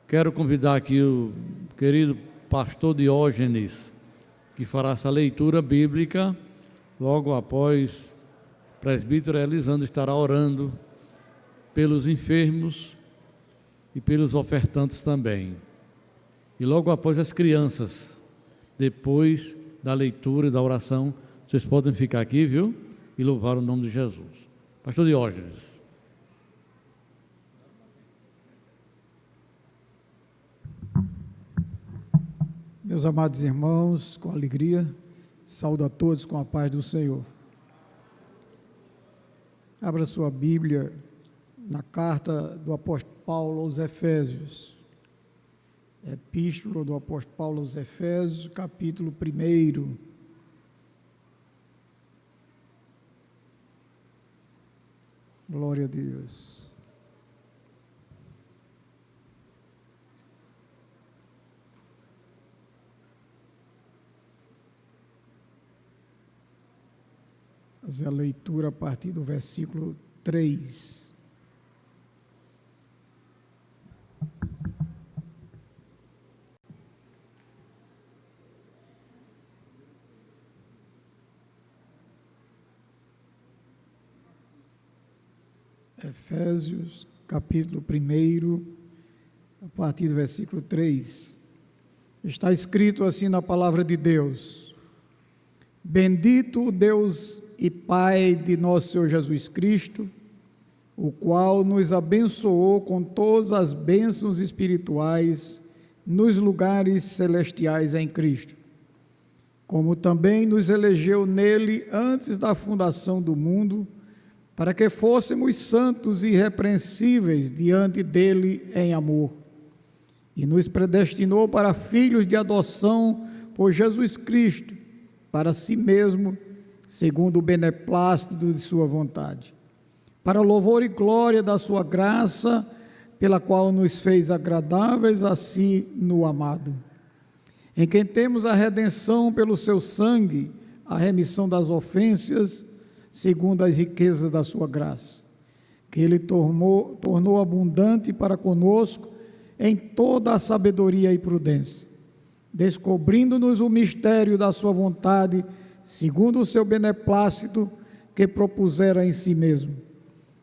Quero convidar aqui o querido pastor Diógenes, que fará essa leitura bíblica. Logo após, o presbítero Elisandro estará orando pelos enfermos e pelos ofertantes também. E logo após, as crianças, depois da leitura e da oração, vocês podem ficar aqui, viu? E louvar o nome de Jesus. Pastor Diógenes. Meus amados irmãos, com alegria, saúdo a todos com a paz do Senhor. Abra sua Bíblia na carta do apóstolo Paulo aos Efésios. Epístola do apóstolo Paulo aos Efésios, capítulo 1. Glória a Deus. Fazer a leitura a partir do versículo 3. Efésios, capítulo 1, a partir do versículo 3. Está escrito assim na palavra de Deus: Bendito o Deus e Pai de nosso Senhor Jesus Cristo, o qual nos abençoou com todas as bênçãos espirituais nos lugares celestiais em Cristo, como também nos elegeu nele antes da fundação do mundo, para que fôssemos santos e irrepreensíveis diante dele em amor, e nos predestinou para filhos de adoção por Jesus Cristo, para si mesmo, segundo o beneplácito de sua vontade, para louvor e glória da sua graça, pela qual nos fez agradáveis a si no amado, em quem temos a redenção pelo seu sangue, a remissão das ofensas, segundo as riquezas da sua graça, que ele tornou abundante para conosco em toda a sabedoria e prudência, descobrindo-nos o mistério da sua vontade, segundo o seu beneplácito que propusera em si mesmo,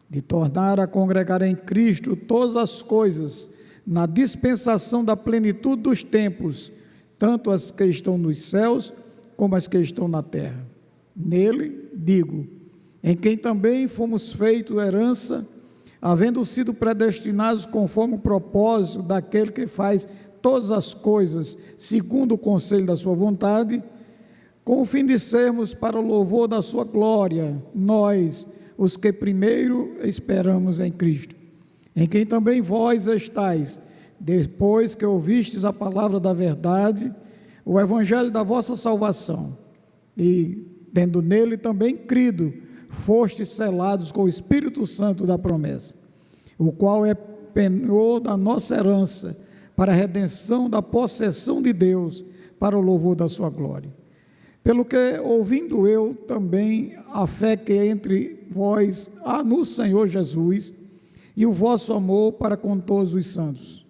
de tornar a congregar em Cristo todas as coisas, na dispensação da plenitude dos tempos, tanto as que estão nos céus, como as que estão na terra. Nele, digo, em quem também fomos feitos herança, havendo sido predestinados conforme o propósito daquele que faz todas as coisas, segundo o conselho da sua vontade, com o fim de sermos para o louvor da sua glória, nós, os que primeiro esperamos em Cristo, em quem também vós estáis, depois que ouvistes a palavra da verdade, o evangelho da vossa salvação, e, tendo nele também crido, fostes selados com o Espírito Santo da promessa, o qual é penhor da nossa herança, para a redenção da possessão de Deus, para o louvor da sua glória. Pelo que, ouvindo eu também a fé que entre vós há no Senhor Jesus, e o vosso amor para com todos os santos,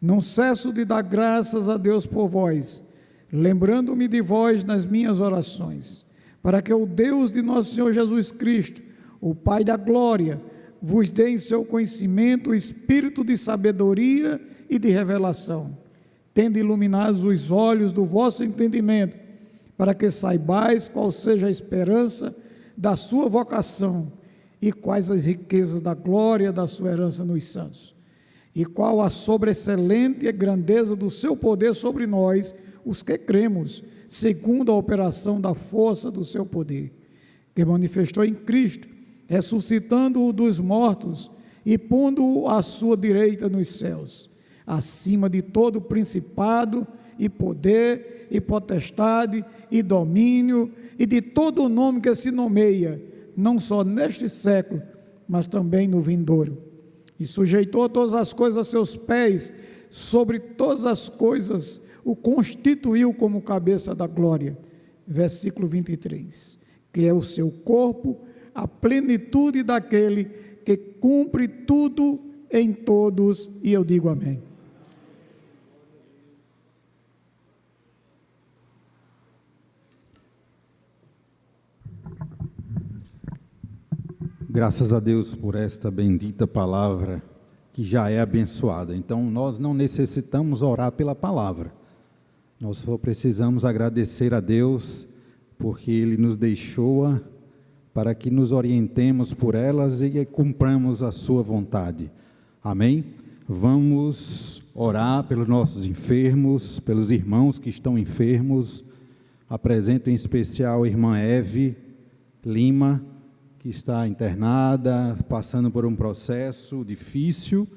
não cesso de dar graças a Deus por vós, lembrando-me de vós nas minhas orações, para que o Deus de nosso Senhor Jesus Cristo, o Pai da glória, vos dê em seu conhecimento o espírito de sabedoria e de revelação, tendo iluminados os olhos do vosso entendimento, para que saibais qual seja a esperança da sua vocação e quais as riquezas da glória da sua herança nos santos, e qual a sobreexcelente grandeza do seu poder sobre nós, os que cremos, segundo a operação da força do seu poder, que manifestou em Cristo, ressuscitando-o dos mortos e pondo-o à sua direita nos céus, acima de todo principado e poder e potestade e domínio e de todo o nome que se nomeia, não só neste século, mas também no vindouro. E sujeitou todas as coisas a seus pés, sobre todas as coisas o constituiu como cabeça da glória. Versículo 23, que é o seu corpo, a plenitude daquele que cumpre tudo em todos, e eu digo amém. Graças a Deus por esta bendita palavra que já é abençoada. Então, nós não necessitamos orar pela palavra. Nós só precisamos agradecer a Deus porque Ele nos deixou para que nos orientemos por elas e cumpramos a sua vontade. Amém? Vamos orar pelos nossos enfermos, pelos irmãos que estão enfermos. Apresento em especial a irmã Eve Lima, que está internada, passando por um processo difícil,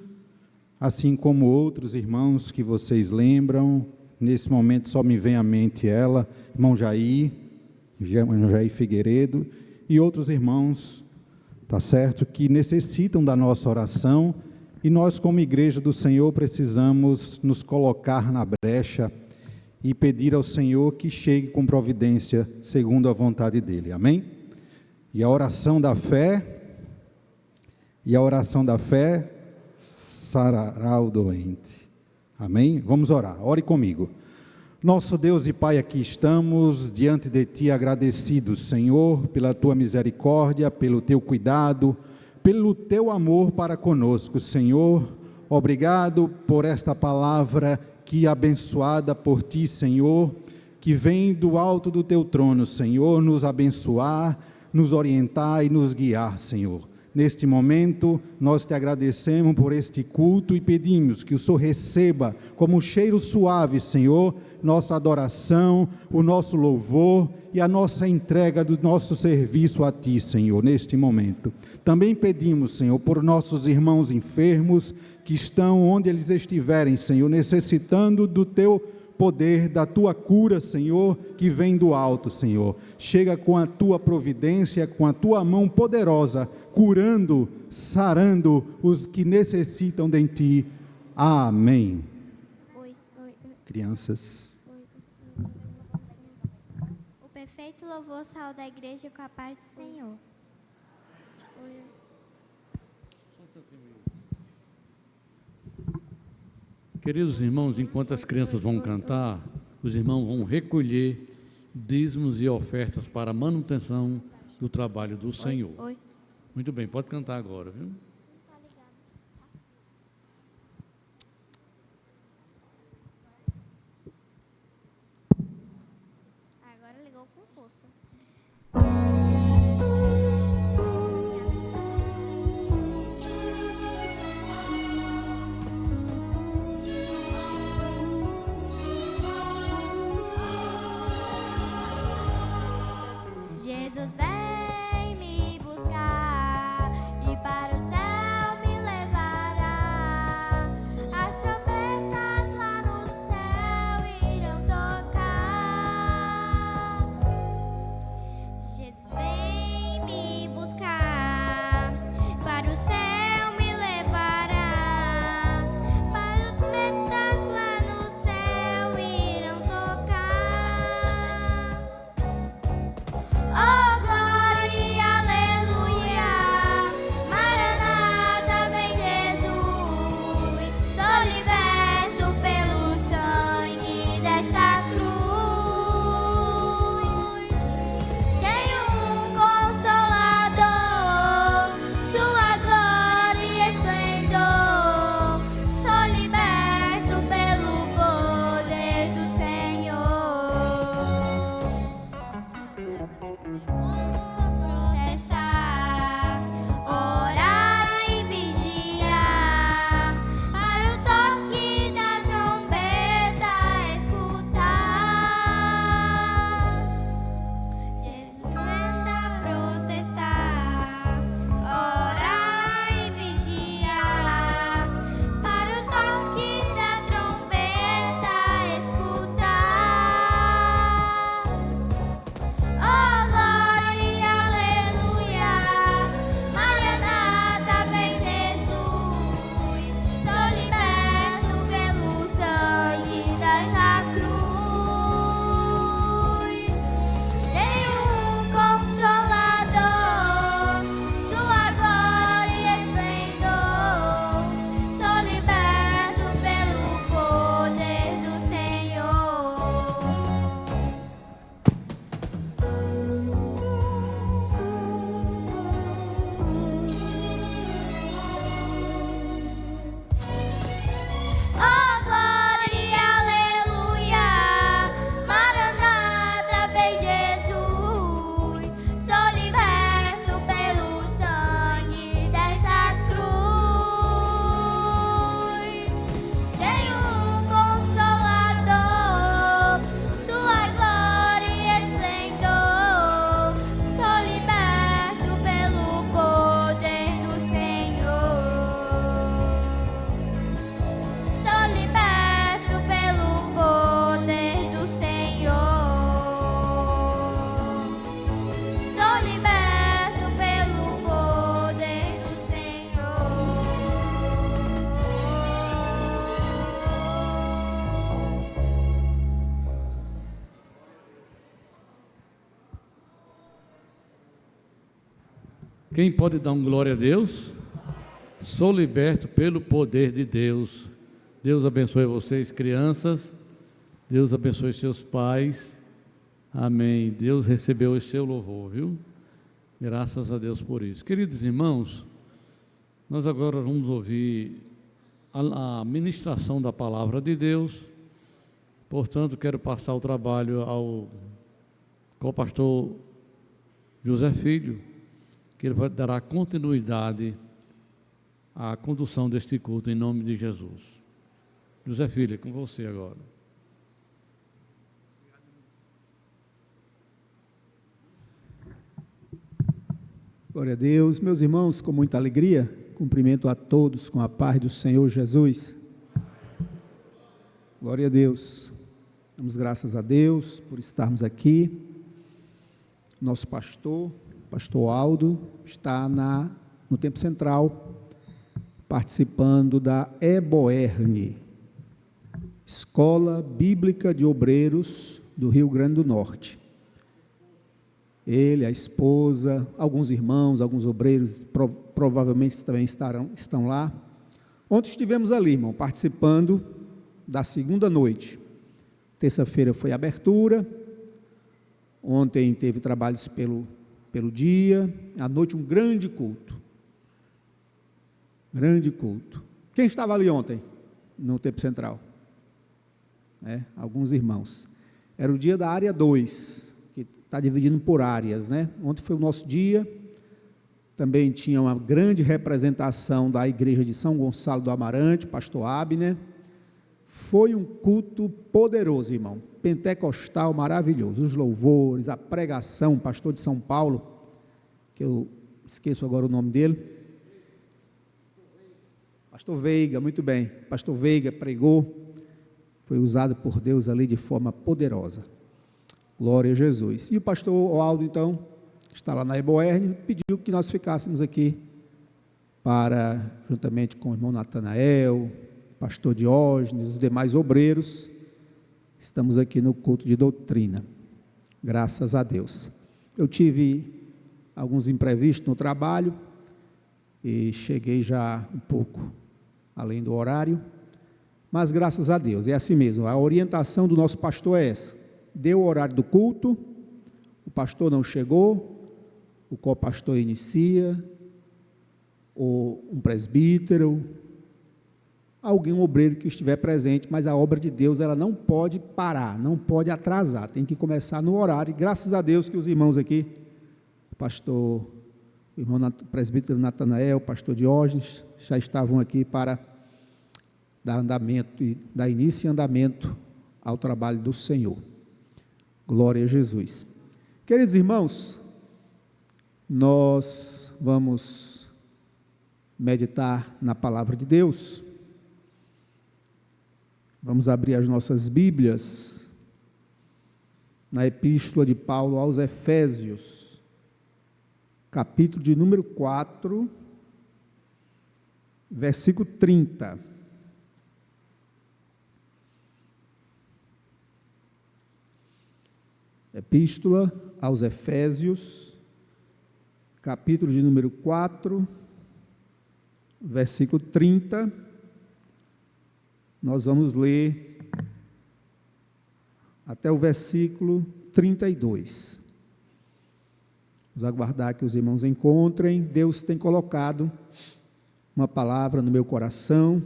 assim como outros irmãos que vocês lembram. Nesse momento só me vem à mente ela, irmão Jair Figueiredo, e outros irmãos, tá certo, que necessitam da nossa oração, e nós como igreja do Senhor precisamos nos colocar na brecha e pedir ao Senhor que chegue com providência segundo a vontade dEle, amém? E a oração da fé sarará o doente, amém? Vamos orar, ore comigo. Nosso Deus e Pai, aqui estamos diante de Ti agradecidos, Senhor, pela Tua misericórdia, pelo Teu cuidado, pelo Teu amor para conosco, Senhor. Obrigado por esta palavra que é abençoada por Ti, Senhor, que vem do alto do Teu trono, Senhor, nos abençoar, nos orientar e nos guiar, Senhor. Neste momento, nós Te agradecemos por este culto e pedimos que o Senhor receba como um cheiro suave, Senhor, nossa adoração, o nosso louvor e a nossa entrega do nosso serviço a Ti, Senhor, neste momento. Também pedimos, Senhor, por nossos irmãos enfermos que estão onde eles estiverem, Senhor, necessitando do Teu poder, da Tua cura, Senhor, que vem do alto, Senhor. Chega com a Tua providência, com a Tua mão poderosa, curando, sarando os que necessitam de Ti. Amém. Crianças. O perfeito louvor saiu da igreja com a paz do Senhor. Queridos irmãos, enquanto as crianças vão cantar, os irmãos vão recolher dízimos e ofertas para a manutenção do trabalho do Senhor. Muito bem, pode cantar agora, viu? Agora ligou com força. Jesus vem me buscar e para o céu me levará. As trombetas lá no céu irão tocar. Jesus vem me buscar, para o céu me levará. As trombetas lá no céu irão tocar. Oh, God. Quem pode dar um glória a Deus? Sou liberto pelo poder de Deus. Deus abençoe vocês, crianças. Deus abençoe seus pais. Amém. Deus recebeu o seu louvor, viu? Graças a Deus por isso. Queridos irmãos, nós agora vamos ouvir a ministração da palavra de Deus. Portanto, quero passar o trabalho ao co-pastor José Filho, que ele dará continuidade à condução deste culto em nome de Jesus. José Filho, é com você agora. Glória a Deus. Meus irmãos, com muita alegria, cumprimento a todos com a paz do Senhor Jesus. Glória a Deus. Damos graças a Deus por estarmos aqui. Nosso pastor Aldo, está no Tempo Central, participando da EBOERN, Escola Bíblica de Obreiros do Rio Grande do Norte. Ele, a esposa, alguns irmãos, alguns obreiros, provavelmente também estão lá. Ontem estivemos ali, irmão, participando da segunda noite. Terça-feira foi a abertura. Ontem teve trabalhos pelo dia. À noite um grande culto. Grande culto. Quem estava ali ontem, no Tempo Central? Alguns irmãos. Era o dia da área 2. Está dividindo por áreas, né? Ontem foi o nosso dia, também tinha uma grande representação da igreja de São Gonçalo do Amarante, pastor Abner. Foi um culto poderoso, irmão, pentecostal maravilhoso, os louvores, a pregação, pastor de São Paulo, que eu esqueço agora o nome dele, pastor Veiga, muito bem, pastor Veiga pregou, foi usado por Deus ali de forma poderosa. Glória a Jesus. E o pastor Aldo, então, está lá na EBOERN, pediu que nós ficássemos aqui para, juntamente com o irmão Natanael, pastor Diógenes, os demais obreiros, estamos aqui no culto de doutrina. Graças a Deus. Eu tive alguns imprevistos no trabalho e cheguei já um pouco além do horário, mas graças a Deus, é assim mesmo, a orientação do nosso pastor é essa. Deu o horário do culto, o pastor não chegou, o co-pastor inicia, ou um presbítero, alguém, um obreiro que estiver presente, mas a obra de Deus, ela não pode parar, não pode atrasar, tem que começar no horário, e graças a Deus que os irmãos aqui, o irmão presbítero Natanael, o pastor Diógenes, já estavam aqui para dar início e andamento ao trabalho do Senhor. Glória a Jesus. Queridos irmãos, nós vamos meditar na palavra de Deus. Vamos abrir as nossas Bíblias na Epístola de Paulo aos Efésios, capítulo de número 4, versículo 30. Epístola aos Efésios, capítulo de número 4, versículo 30, nós vamos ler até o versículo 32. Vamos aguardar que os irmãos encontrem. Deus tem colocado uma palavra no meu coração,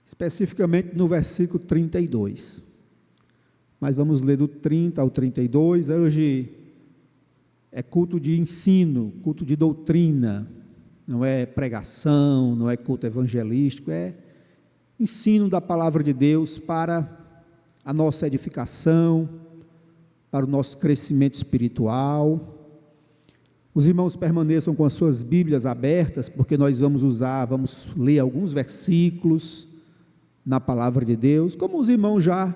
especificamente no versículo 32. Mas vamos ler do 30 ao 32, hoje é culto de ensino, culto de doutrina, não é pregação, não é culto evangelístico, é ensino da palavra de Deus para a nossa edificação, para o nosso crescimento espiritual. Os irmãos permaneçam com as suas Bíblias abertas, porque nós vamos ler alguns versículos na palavra de Deus, como os irmãos já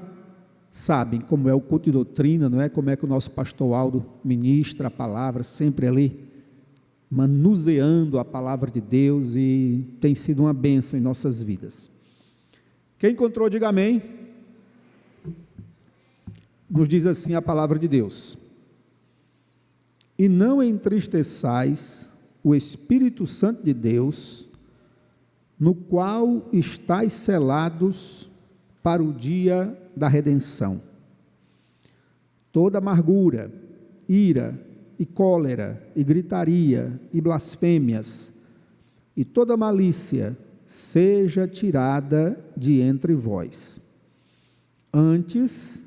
sabem como é o culto de doutrina, não é? Como é que o nosso pastor Aldo ministra a palavra, sempre ali, manuseando a palavra de Deus, e tem sido uma bênção em nossas vidas. Quem encontrou, diga amém. Nos diz assim a palavra de Deus: e não entristeçais o Espírito Santo de Deus, no qual estáis selados para o dia da redenção. Toda amargura, ira e cólera, e gritaria, e blasfêmias, e toda malícia, seja tirada de entre vós. Antes,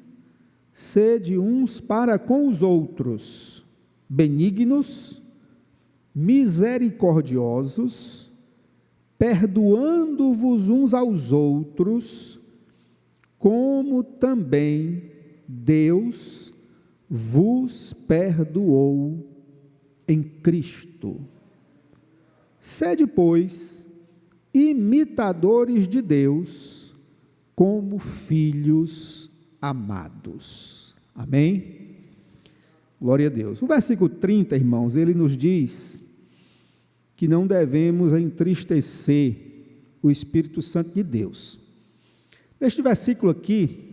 sede uns para com os outros, benignos, misericordiosos, perdoando-vos uns aos outros, como também Deus vos perdoou em Cristo. Sede, pois, imitadores de Deus, como filhos amados. Amém? Glória a Deus. O versículo 30, irmãos, ele nos diz que não devemos entristecer o Espírito Santo de Deus. Neste versículo aqui,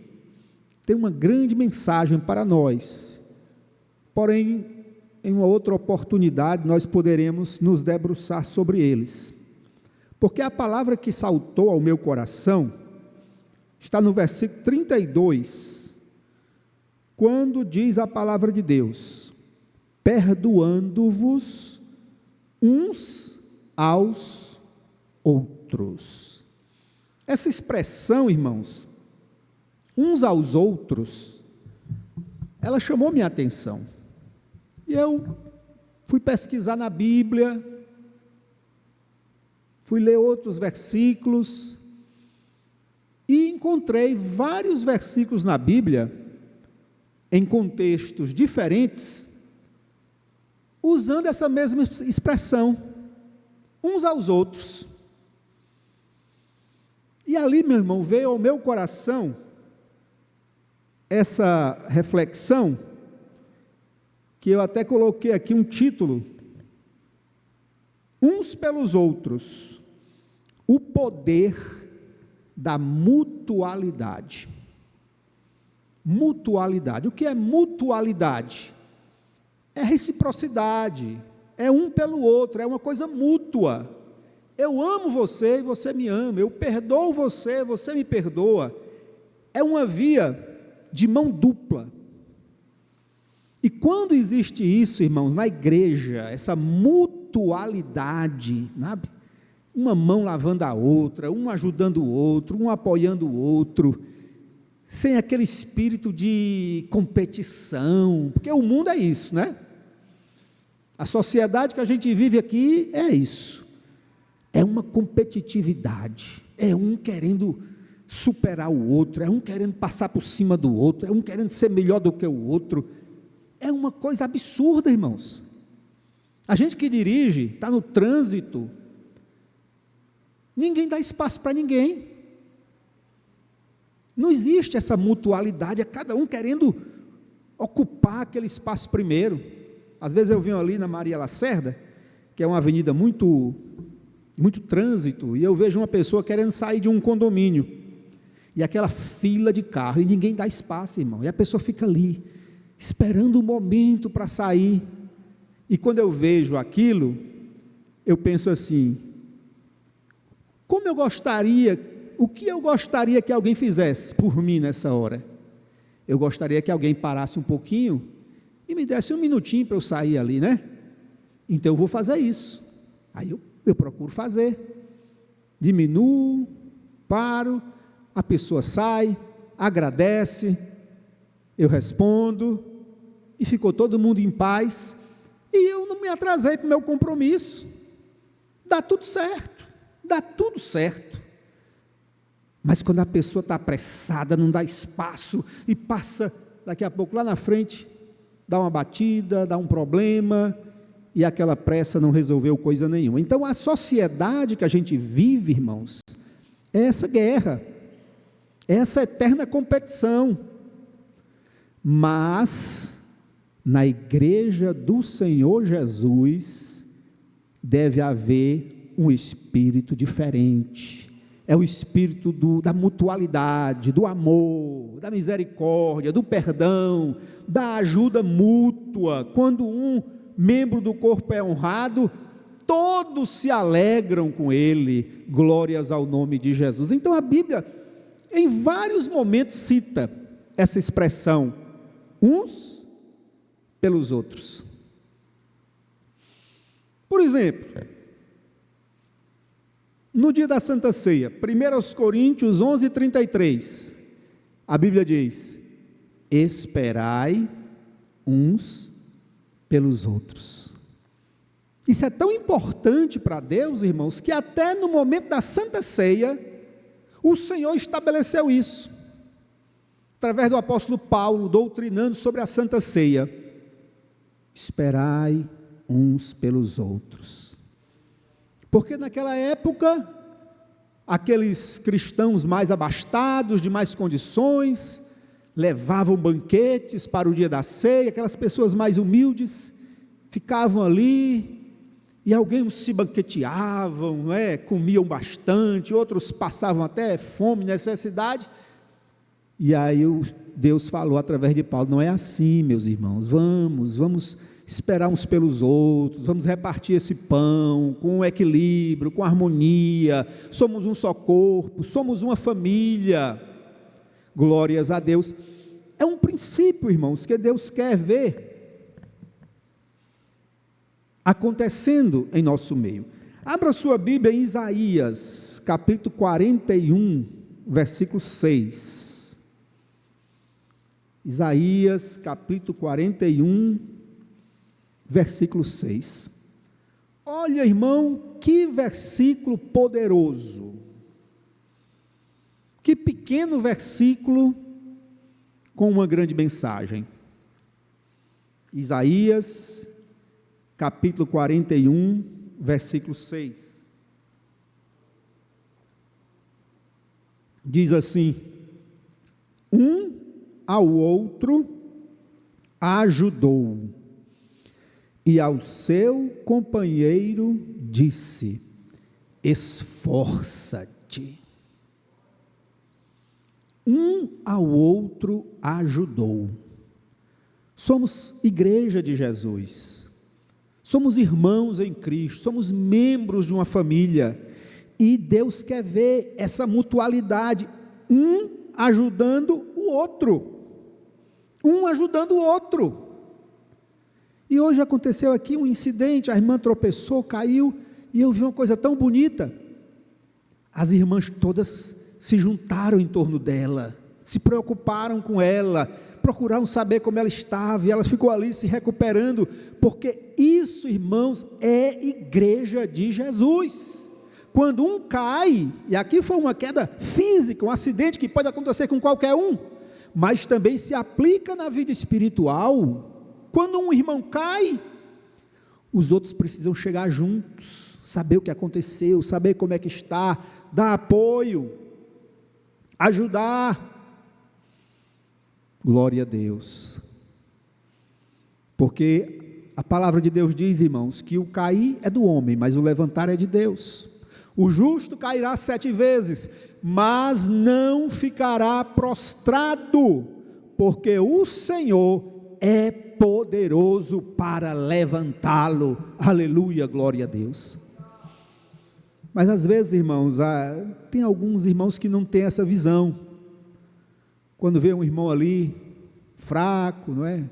tem uma grande mensagem para nós, porém, em uma outra oportunidade, nós poderemos nos debruçar sobre eles, porque a palavra que saltou ao meu coração, está no versículo 32, quando diz a palavra de Deus, perdoando-vos uns aos outros. Essa expressão, irmãos, uns aos outros, ela chamou minha atenção, e eu fui pesquisar na Bíblia, fui ler outros versículos, e encontrei vários versículos na Bíblia, em contextos diferentes, usando essa mesma expressão, uns aos outros. E ali, meu irmão, veio ao meu coração essa reflexão, que eu até coloquei aqui um título, uns pelos outros, o poder da mutualidade. Mutualidade. O que é mutualidade? É reciprocidade, é um pelo outro, é uma coisa mútua. Eu amo você e você me ama, eu perdoo você, você me perdoa. É uma via de mão dupla. E quando existe isso, irmãos, na igreja, essa mutualidade, sabe? Uma mão lavando a outra, um ajudando o outro, um apoiando o outro, sem aquele espírito de competição, porque o mundo é isso, né? A sociedade que a gente vive aqui é isso, é uma competitividade, é um querendo superar o outro, é um querendo passar por cima do outro, é um querendo ser melhor do que o outro, é uma coisa absurda, irmãos. A gente que dirige, está no trânsito, ninguém dá espaço para ninguém, não existe essa mutualidade, é cada um querendo ocupar aquele espaço primeiro. Às vezes eu venho ali na Maria Lacerda, que é uma avenida muito trânsito, e eu vejo uma pessoa querendo sair de um condomínio, e aquela fila de carro, e ninguém dá espaço, irmão, e a pessoa fica ali, esperando o momento para sair, e quando eu vejo aquilo, eu penso assim, como eu gostaria, o que eu gostaria que alguém fizesse por mim nessa hora? Eu gostaria que alguém parasse um pouquinho, e me desse um minutinho para eu sair ali, né? Então eu vou fazer isso, aí eu procuro fazer, diminuo, paro, a pessoa sai, agradece, eu respondo, e ficou todo mundo em paz, e eu não me atrasei para o meu compromisso, dá tudo certo, mas quando a pessoa está apressada, não dá espaço, e passa, daqui a pouco lá na frente, dá uma batida, dá um problema, e aquela pressa não resolveu coisa nenhuma. Então a sociedade que a gente vive, irmãos, é essa guerra, é essa eterna competição, mas na igreja do Senhor Jesus, deve haver um espírito diferente, é o espírito da mutualidade, do amor, da misericórdia, do perdão, da ajuda mútua, quando um membro do corpo é honrado, todos se alegram com ele, glórias ao nome de Jesus. Então a Bíblia, em vários momentos, cita essa expressão, uns pelos outros. Por exemplo, no dia da Santa Ceia, 1 Coríntios 11:33, a Bíblia diz: esperai uns pelos outros. Isso é tão importante para Deus, irmãos, que até no momento da Santa Ceia, o Senhor estabeleceu isso, através do apóstolo Paulo, doutrinando sobre a Santa Ceia. Esperai uns pelos outros. Porque naquela época, aqueles cristãos mais abastados, de mais condições, levavam banquetes para o dia da ceia, aquelas pessoas mais humildes, ficavam ali, e alguns se banqueteavam, não é? Comiam bastante, outros passavam até fome, necessidade, e aí Deus falou através de Paulo: não é assim, meus irmãos, vamos esperar uns pelos outros, vamos repartir esse pão com equilíbrio, com harmonia, somos um só corpo, somos uma família, glórias a Deus. É um princípio, irmãos, que Deus quer ver acontecendo em nosso meio. Abra sua Bíblia em Isaías, capítulo 41, versículo 6. Isaías, capítulo 41, versículo 6. Olha, irmão, que versículo poderoso, que pequeno versículo com uma grande mensagem. Isaías, capítulo 41, versículo 6. Diz assim: um ao outro ajudou, e ao seu companheiro disse: esforça-te. Um ao outro ajudou. Somos igreja de Jesus, somos irmãos em Cristo, somos membros de uma família, e Deus quer ver essa mutualidade, um ajudando o outro, um ajudando o outro. E hoje aconteceu aqui um incidente, a irmã tropeçou, caiu, e eu vi uma coisa tão bonita, as irmãs todas se juntaram em torno dela, se preocuparam com ela, procuraram saber como ela estava, e ela ficou ali se recuperando, porque isso, irmãos, é igreja de Jesus. Quando um cai, e aqui foi uma queda física, um acidente que pode acontecer com qualquer um, mas também se aplica na vida espiritual. Quando um irmão cai, os outros precisam chegar juntos, saber o que aconteceu, saber como é que está, dar apoio, ajudar. Glória a Deus. Porque a palavra de Deus diz, irmãos, que o cair é do homem, mas o levantar é de Deus. O justo cairá 7 vezes, mas não ficará prostrado, porque o Senhor é poderoso para levantá-lo. Aleluia, glória a Deus. Mas às vezes, irmãos, tem alguns irmãos que não têm essa visão. Quando vê um irmão ali, fraco, não é?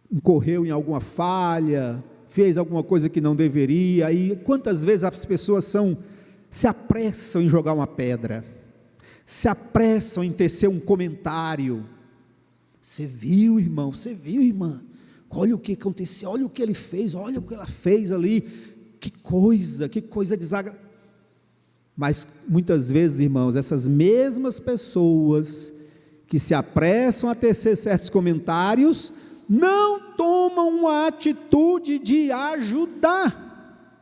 Incorreu em alguma falha, fez alguma coisa que não deveria, e quantas vezes as pessoas se apressam em jogar uma pedra, se apressam em tecer um comentário. Você viu, irmão? Você viu, irmã? Olha o que aconteceu, olha o que ele fez, olha o que ela fez ali, que coisa desagradável. Mas muitas vezes, irmãos, essas mesmas pessoas que se apressam a tecer certos comentários, não tomam uma atitude de ajudar,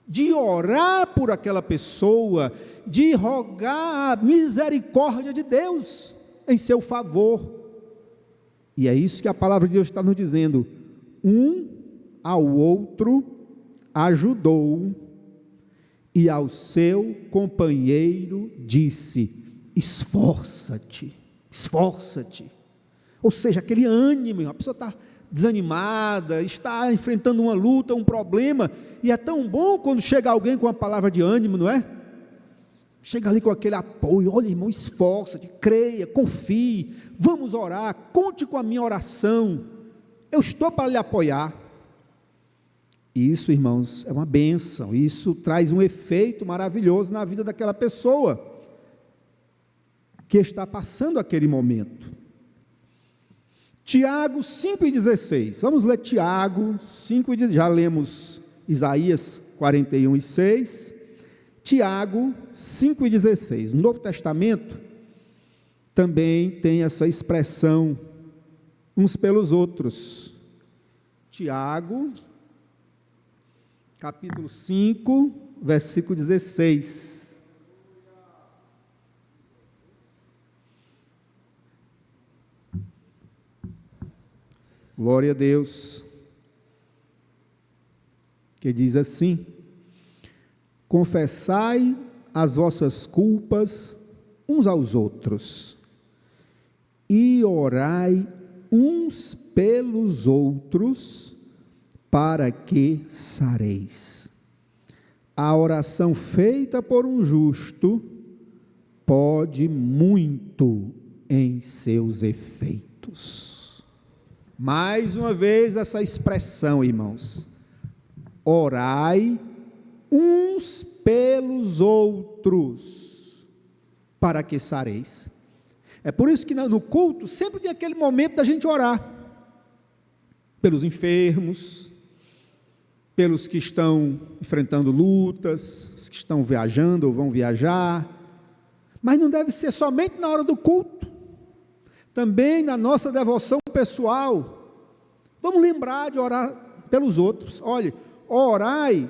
de orar por aquela pessoa, de rogar a misericórdia de Deus em seu favor. E é isso que a palavra de Deus está nos dizendo: um ao outro ajudou, e ao seu companheiro disse: esforça-te, esforça-te. Ou seja, aquele ânimo, a pessoa está desanimada, está enfrentando uma luta, um problema, e é tão bom quando chega alguém com uma palavra de ânimo, não é? Chega ali com aquele apoio, olha irmão, esforça-te, creia, confie, vamos orar, conte com a minha oração, eu estou para lhe apoiar. Isso, irmãos, é uma bênção, isso traz um efeito maravilhoso na vida daquela pessoa que está passando aquele momento. Tiago 5,16, vamos ler Tiago 5,16, já lemos Isaías 41,6, Tiago 5,16, no Novo Testamento também tem essa expressão, uns pelos outros. Tiago, capítulo 5, versículo 16. Glória a Deus, que diz assim: confessai as vossas culpas uns aos outros, e orai uns pelos outros, para que sareis. A oração feita por um justo pode muito em seus efeitos. Mais uma vez essa expressão, irmãos, orai uns pelos outros, para que sareis. É por isso que no culto sempre tem aquele momento da gente orar, pelos enfermos, pelos que estão enfrentando lutas, os que estão viajando ou vão viajar, mas não deve ser somente na hora do culto, também na nossa devoção pessoal, vamos lembrar de orar pelos outros. Olhe, orai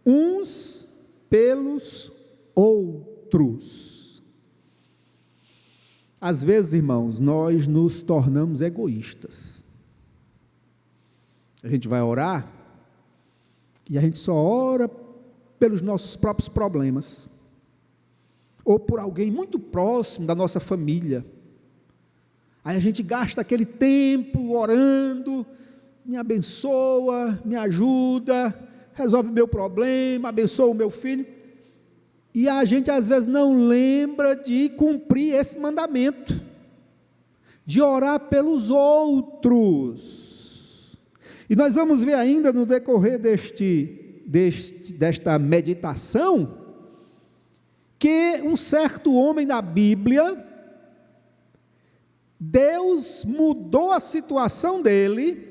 uns pelos outros. Às vezes, irmãos, nós nos tornamos egoístas. A gente vai orar e a gente só ora pelos nossos próprios problemas, ou por alguém muito próximo da nossa família. Aí a gente gasta aquele tempo orando, me abençoa, me ajuda, resolve o meu problema, abençoa o meu filho, e a gente às vezes não lembra de cumprir esse mandamento, de orar pelos outros. E nós vamos ver ainda no decorrer desta meditação, que um certo homem na Bíblia, Deus mudou a situação dele,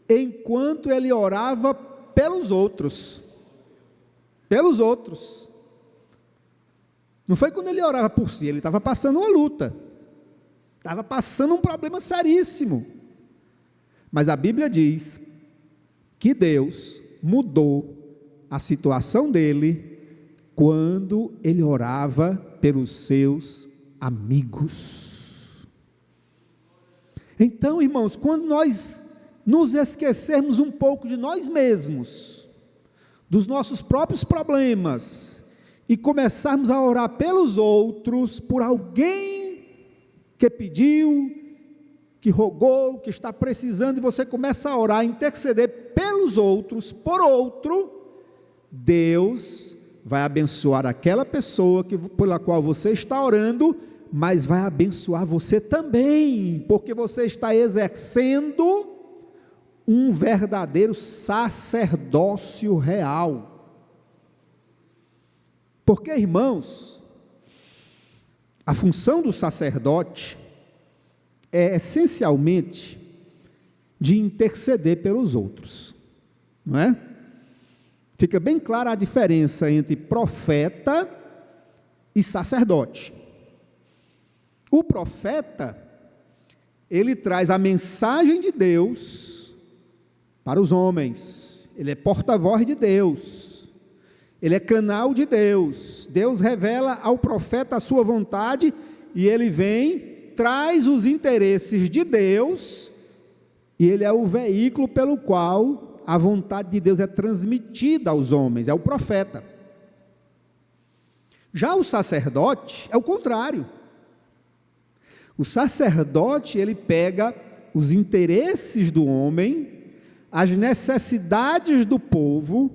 enquanto ele orava pelos outros. Pelos outros. Não foi quando ele orava por si, ele estava passando uma luta, estava passando um problema seríssimo. Mas a Bíblia diz que Deus mudou a situação dele quando ele orava pelos seus amigos. Então, irmãos, quando nós nos esquecermos um pouco de nós mesmos, dos nossos próprios problemas, e começarmos a orar pelos outros, por alguém que pediu, que rogou, que está precisando, e você começa a orar, a interceder pelos outros, por outro, Deus vai abençoar aquela pessoa pela qual você está orando, mas vai abençoar você também, porque você está exercendo um verdadeiro sacerdócio real. Porque, irmãos, a função do sacerdote é essencialmente de interceder pelos outros, não é? Fica bem clara a diferença entre profeta e sacerdote. O profeta, ele traz a mensagem de Deus para os homens, ele é porta-voz de Deus, ele é canal de Deus. Deus revela ao profeta a sua vontade, e ele vem, traz os interesses de Deus, e ele é o veículo pelo qual a vontade de Deus é transmitida aos homens, é o profeta. Já o sacerdote é o contrário. O sacerdote, ele pega os interesses do homem, as necessidades do povo,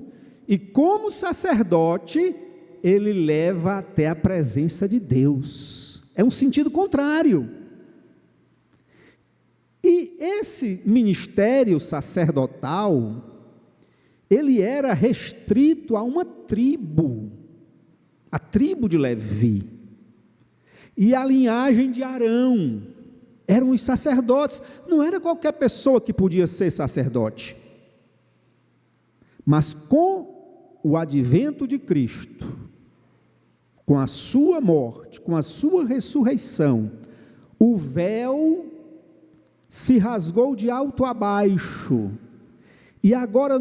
e como sacerdote, ele leva até a presença de Deus. É um sentido contrário. E esse ministério sacerdotal, ele era restrito a uma tribo, a tribo de Levi, e a linhagem de Arão. Eram os sacerdotes. Não era qualquer pessoa que podia ser sacerdote. Mas com o advento de Cristo, com a sua morte, com a sua ressurreição, o véu se rasgou de alto a baixo, e agora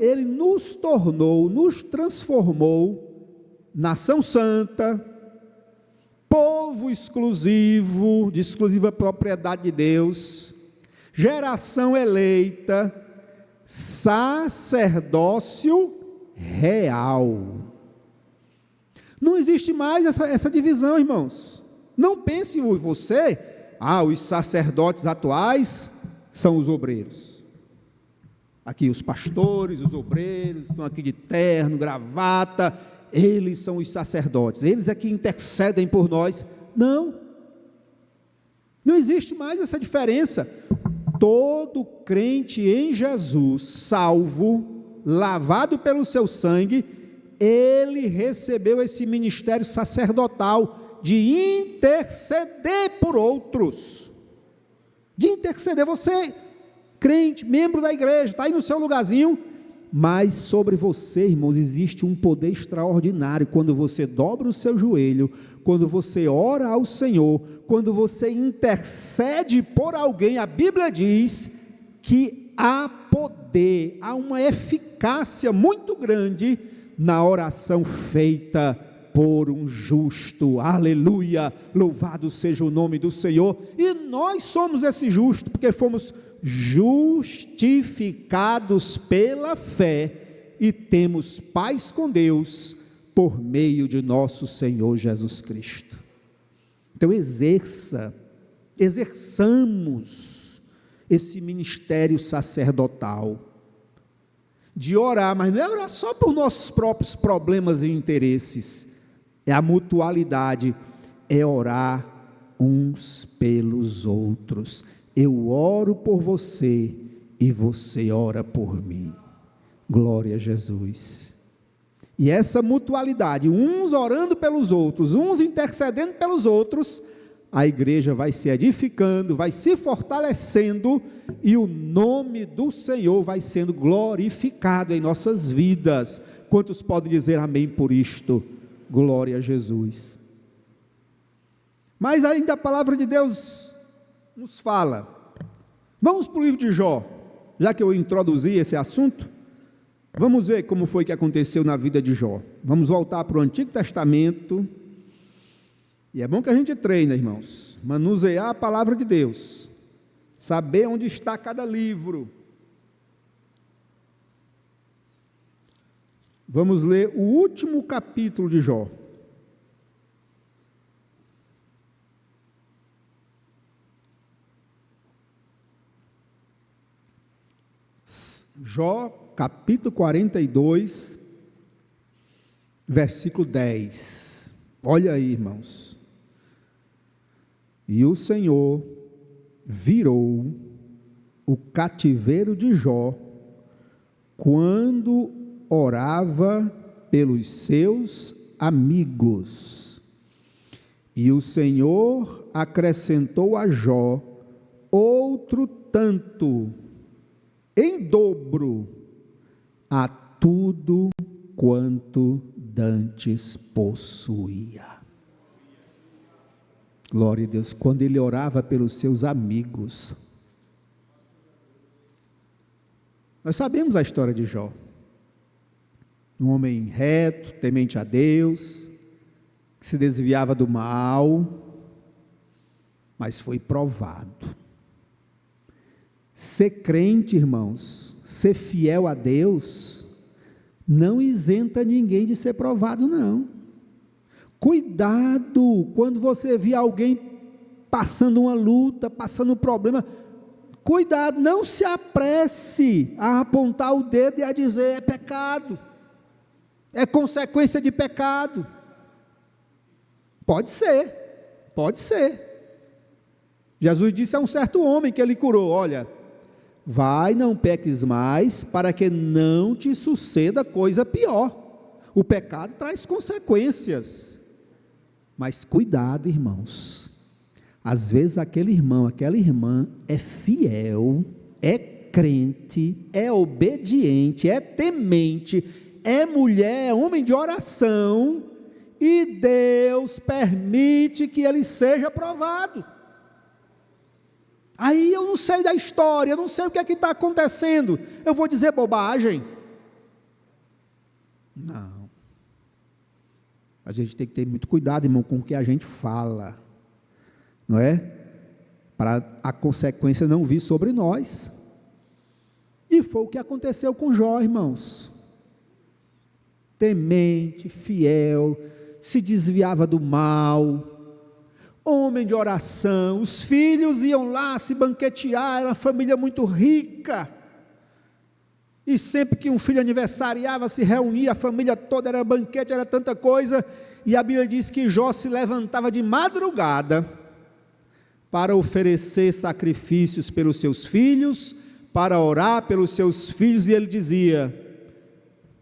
ele nos tornou, nos transformou, nação santa, povo exclusivo, de exclusiva propriedade de Deus, geração eleita, sacerdócio real. Não existe mais essa divisão, irmãos. Não pense você, os sacerdotes atuais são os obreiros. Aqui os pastores, os obreiros, estão aqui de terno, gravata, eles são os sacerdotes, eles é que intercedem por nós. Não existe mais essa diferença. Todo crente em Jesus, salvo, lavado pelo seu sangue, ele recebeu esse ministério sacerdotal de interceder por outros, de interceder. Você, crente, membro da igreja, está aí no seu lugarzinho, mas sobre você, irmãos, existe um poder extraordinário quando você dobra o seu joelho, quando você ora ao Senhor, quando você intercede por alguém. A Bíblia diz que há poder, há uma eficácia muito grande na oração feita por um justo. Aleluia, louvado seja o nome do Senhor. E nós somos esse justo, porque fomos justificados pela fé e temos paz com Deus por meio de nosso Senhor Jesus Cristo. Então exerçamos esse ministério sacerdotal de orar, mas não é orar só por nossos próprios problemas e interesses, é a mutualidade, é orar uns pelos outros. Eu oro por você e você ora por mim. Glória a Jesus. E essa mutualidade, uns orando pelos outros, uns intercedendo pelos outros, a igreja vai se edificando, vai se fortalecendo, e o nome do Senhor vai sendo glorificado em nossas vidas. Quantos podem dizer amém por isto? Glória a Jesus. Mas ainda a palavra de Deus nos fala. Vamos para o livro de Jó, já que eu introduzi esse assunto. Vamos ver como foi que aconteceu na vida de Jó. Vamos voltar para o Antigo Testamento. E é bom que a gente treine, irmãos, manusear a palavra de Deus, saber onde está cada livro. Vamos ler o último capítulo de Jó. Jó, capítulo 42, versículo 10. Olha aí, irmãos. E o Senhor virou o cativeiro de Jó quando orava pelos seus amigos. E o Senhor acrescentou a Jó outro tanto, em dobro, a tudo quanto dantes possuía. Glória a Deus. Quando ele orava pelos seus amigos. Nós sabemos a história de Jó. Um homem reto, temente a Deus, que se desviava do mal, mas foi provado. Ser crente, irmãos, ser fiel a Deus, não isenta ninguém de ser provado, não. Cuidado, quando você vê alguém passando uma luta, passando um problema, Cuidado, não se apresse a apontar o dedo e a dizer: é pecado, é consequência de pecado. Pode ser. Jesus disse a um certo homem que ele curou: olha, vai, não peques mais, para que não te suceda coisa pior. O pecado traz consequências, mas cuidado, irmãos. Às vezes aquele irmão, aquela irmã é fiel, é crente, é obediente, é temente, é mulher, é homem de oração, e Deus permite que ele seja provado. Aí eu não sei da história, eu não sei o que é que está acontecendo, eu vou dizer bobagem? Não. A gente tem que ter muito cuidado, irmão, com o que a gente fala, não é? Para a consequência não vir sobre nós. E foi o que aconteceu com Jó, irmãos. Temente, fiel, se desviava do mal, homem de oração, os filhos iam lá se banquetear, era uma família muito rica, e sempre que um filho aniversariava, se reunia, a família toda, era banquete, era tanta coisa, e a Bíblia diz que Jó se levantava de madrugada, para oferecer sacrifícios pelos seus filhos, para orar pelos seus filhos, e ele dizia: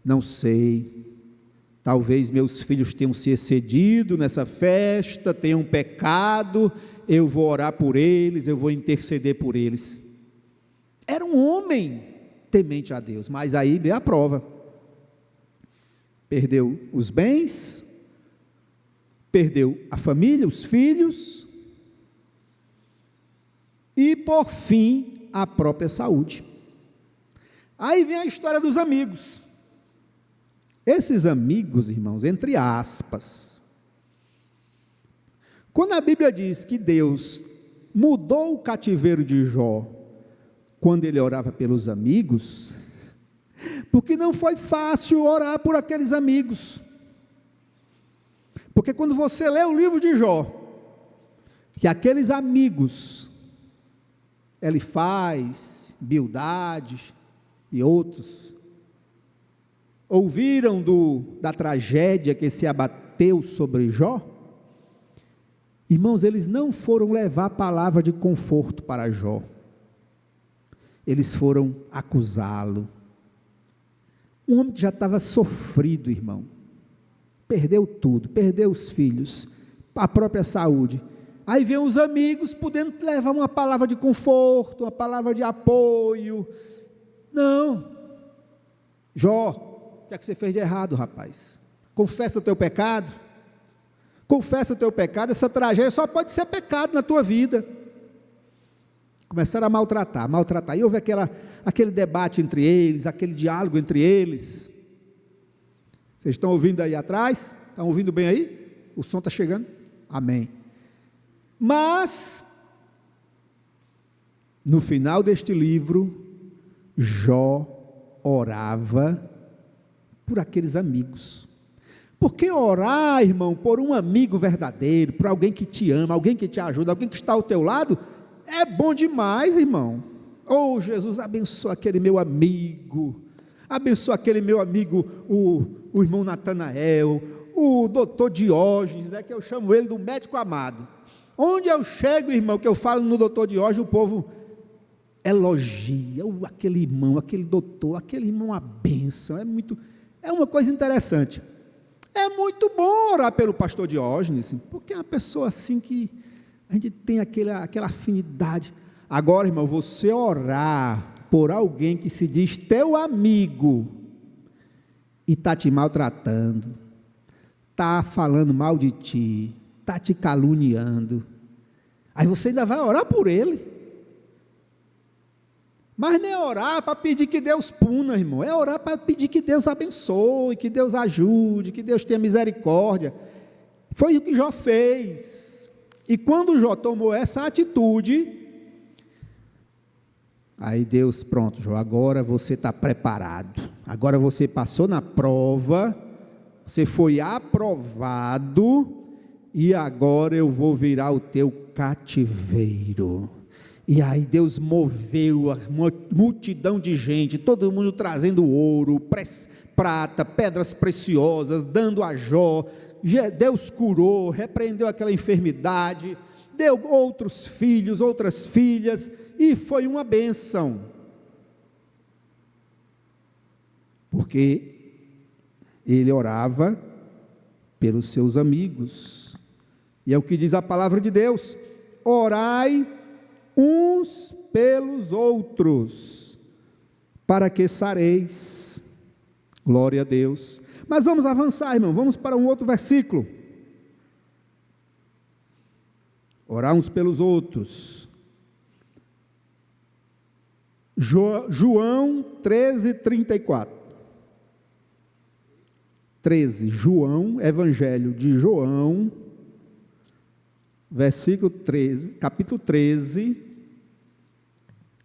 não sei, talvez meus filhos tenham se excedido nessa festa, tenham pecado, eu vou orar por eles, eu vou interceder por eles. Era um homem temente a Deus, mas aí veio a prova. Perdeu os bens, perdeu a família, os filhos, e por fim a própria saúde. Aí vem a história dos amigos. Esses amigos, irmãos, entre aspas, quando a Bíblia diz que Deus mudou o cativeiro de Jó quando ele orava pelos amigos, porque não foi fácil orar por aqueles amigos. Porque quando você lê o livro de Jó, que aqueles amigos, Elifaz, Bildade e outros, ouviram da tragédia que se abateu sobre Jó, irmãos, eles não foram levar palavra de conforto para Jó, eles foram acusá-lo. Um homem que já estava sofrido, irmão, perdeu tudo, perdeu os filhos, a própria saúde. Aí vem os amigos podendo levar uma palavra de conforto, uma palavra de apoio. Não. Jó, o que é que você fez de errado, rapaz? Confessa o teu pecado. Confessa o teu pecado. Essa tragédia só pode ser pecado na tua vida. Começaram a maltratar. E houve aquele debate entre eles, aquele diálogo entre eles. Vocês estão ouvindo aí atrás? Estão ouvindo bem aí? O som está chegando? Amém. Mas, no final deste livro, Jó orava por aqueles amigos. Porque orar, irmão, por um amigo verdadeiro, por alguém que te ama, alguém que te ajuda, alguém que está ao teu lado, é bom demais, irmão. Oh, Jesus, abençoa aquele meu amigo, abençoa aquele meu amigo, o irmão Natanael, o doutor Diógenes, né, que eu chamo ele do médico amado. Onde eu chego, irmão, que eu falo no doutor Diógenes, o povo elogia, aquele irmão, aquele doutor, aquele irmão, a bênção, é uma coisa interessante. É muito bom orar pelo pastor Diógenes, porque é uma pessoa assim que a gente tem aquela afinidade. Agora, irmão, você orar por alguém que se diz teu amigo e está te maltratando, está falando mal de ti, está te caluniando, aí você ainda vai orar por ele. Mas não é orar para pedir que Deus puna, irmão, é orar para pedir que Deus abençoe, que Deus ajude, que Deus tenha misericórdia. Foi o que Jó fez. E quando Jó tomou essa atitude, aí Deus, pronto, Jó, agora você está preparado, agora você passou na prova, você foi aprovado, e agora eu vou virar o teu cativeiro, E aí Deus moveu a multidão de gente, todo mundo trazendo ouro, prata, pedras preciosas, dando a Jó. Deus curou, repreendeu aquela enfermidade, deu outros filhos, outras filhas, e foi uma bênção. Porque ele orava pelos seus amigos. E é o que diz a palavra de Deus: orai uns pelos outros, para que sareis. Glória a Deus. Mas vamos avançar, irmão, vamos para um outro versículo. Orar uns pelos outros. João 13:34. 13, João, Evangelho de João, versículo 13, capítulo 13,